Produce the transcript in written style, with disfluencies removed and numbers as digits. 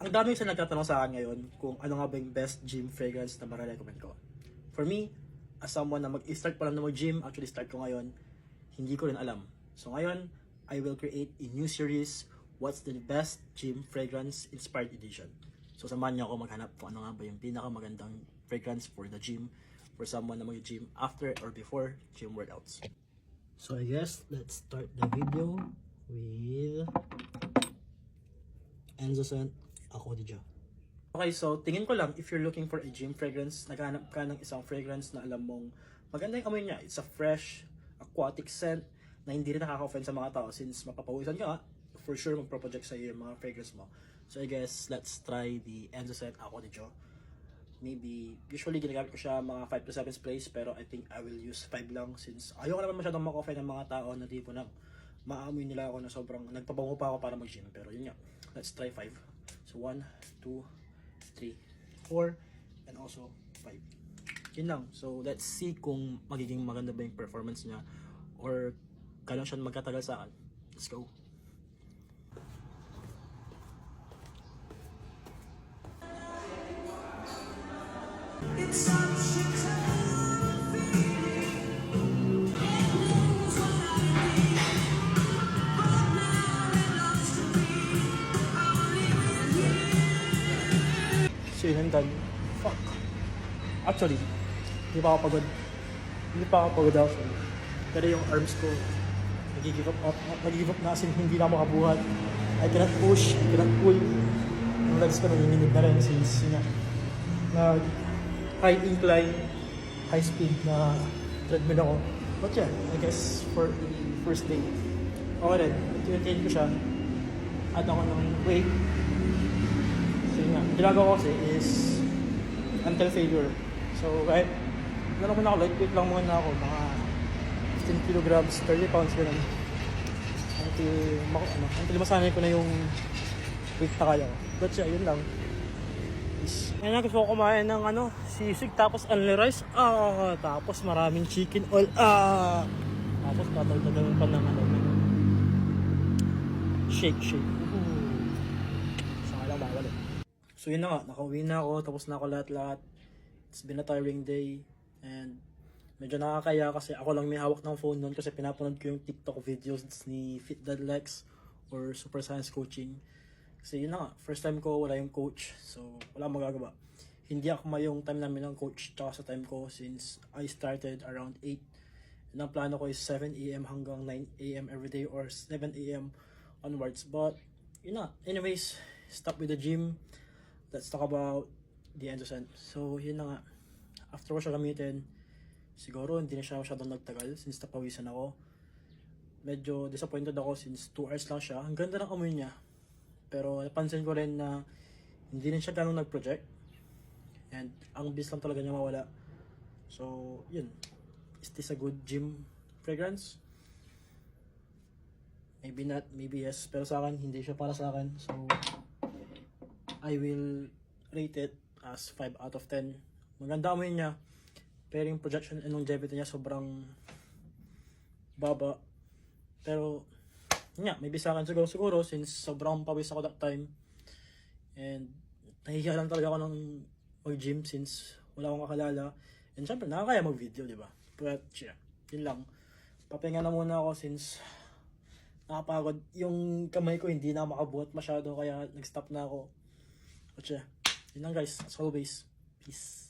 Ang dami sa nagtatanong sa akin ngayon kung ano nga ba yung best gym fragrance na mara-recommend ko. For me, as someone na mag-start pa lang na mag-gym, actually start ko ngayon, hindi ko rin alam. So ngayon, I will create a new series, What's the Best Gym Fragrance Inspired Edition. So samahan niyo ako maghanap kung ano nga ba yung pinakamagandang fragrance for the gym, for someone na mag-gym after or before gym workouts. So I guess, let's start the video with Enzo Scent Eau de Javel. Okay, so tingin ko lang, if you're looking for a gym fragrance, naghahanap ka ng isang fragrance na alam mong maganda yung amoy niya. It's a fresh, aquatic scent na hindi rin nakaka-offend sa mga tao since mapapawisan ka nga, for sure magpro-project sa iyo yung mga fragrance mo. So I guess, let's try the Enzo Scent Eau de Javel. Maybe, usually ginagamit ko siya mga 5 to 7 sprays, pero I think I will use 5 lang since ayoko naman masyadong maka-offend ng mga tao na tipo na maamoy nila ako na sobrang nagpabango pa ako para mag-gym. Pero yun nga, let's try 5. So 1, 2, 3, 4, and also 5. Yun lang. So let's see kung magiging maganda ba yung performance niya or kailan siya magkatagal sa akin. Let's go. It's such a so yun, done. Fuck. Actually, hindi pa ako pagod. Hindi pa ako pagod actually. Pero yung arms ko, nag-give up na kasi hindi na ako makabuhat. I cannot push, I cannot pull. Yung legs ko nanginginig na rin since yun na high incline, high speed na treadmill ako. But yeah, I guess for the first day, okay rin. Tinatake ko siya. Add ako ng weight. So yun nga, ginagawa ko kasi is until failure. So kahit naman ako, lightweight lang muna ako, mga 15 kilograms, 30 pounds ganun. Until masanay ko na yung weight na kaya ko. But yeah, yun lang. Ngayon na gusto ko kumain ng sisig tapos only rice. Tapos maraming chicken oil. Tapos tatagdagan pa ng shake. Saka lang bawal eh. So yun na nga, nakauwi na ako, tapos na ako lahat-lahat. It's been a tiring day and medyo nakakaya kasi ako lang may hawak ng phone noon kasi pinapanood ko yung TikTok videos ni Fit Dad Lex or Super Science Coaching. Kasi yun na nga, first time ko wala yung coach, so wala magagawa. Hindi ako yung time namin ng coach tsaka sa time ko since I started around 8. And ang plano ko is 7 AM hanggang 9 AM everyday or 7 AM onwards. But yun na, anyways, stop with the gym. Let's talk about the Enzo Scent. So yun na nga, after ko siya gamitin, siguro hindi na siya masyadong nagtagal since napawisan ako. Medyo disappointed ako since 2 hours lang siya. Ang ganda ng amoy niya. Pero napansin ko rin na hindi rin siya ganun nag-project. And ang bilis lang talaga niya mawala. So, yun. Is this a good gym fragrance? Maybe not, maybe yes. Pero sa akin, hindi siya para sa akin. So, I will rate it as 5 out of 10. Maganda amoy niya. Pero yung projection and longevity niya sobrang baba. Pero, yeah, maybe sa akin siguro since sobrang pawis ako that time and nahihiya lang talaga ako ng mag-gym since wala akong kakalala and syempre nakakaya mag-video, di ba? But yeah, yun lang. Papahinga na muna ako since nakapagod. Yung kamay ko hindi na makabuhat masyado kaya nag-stop na ako. But yeah, yun lang guys, as always, peace.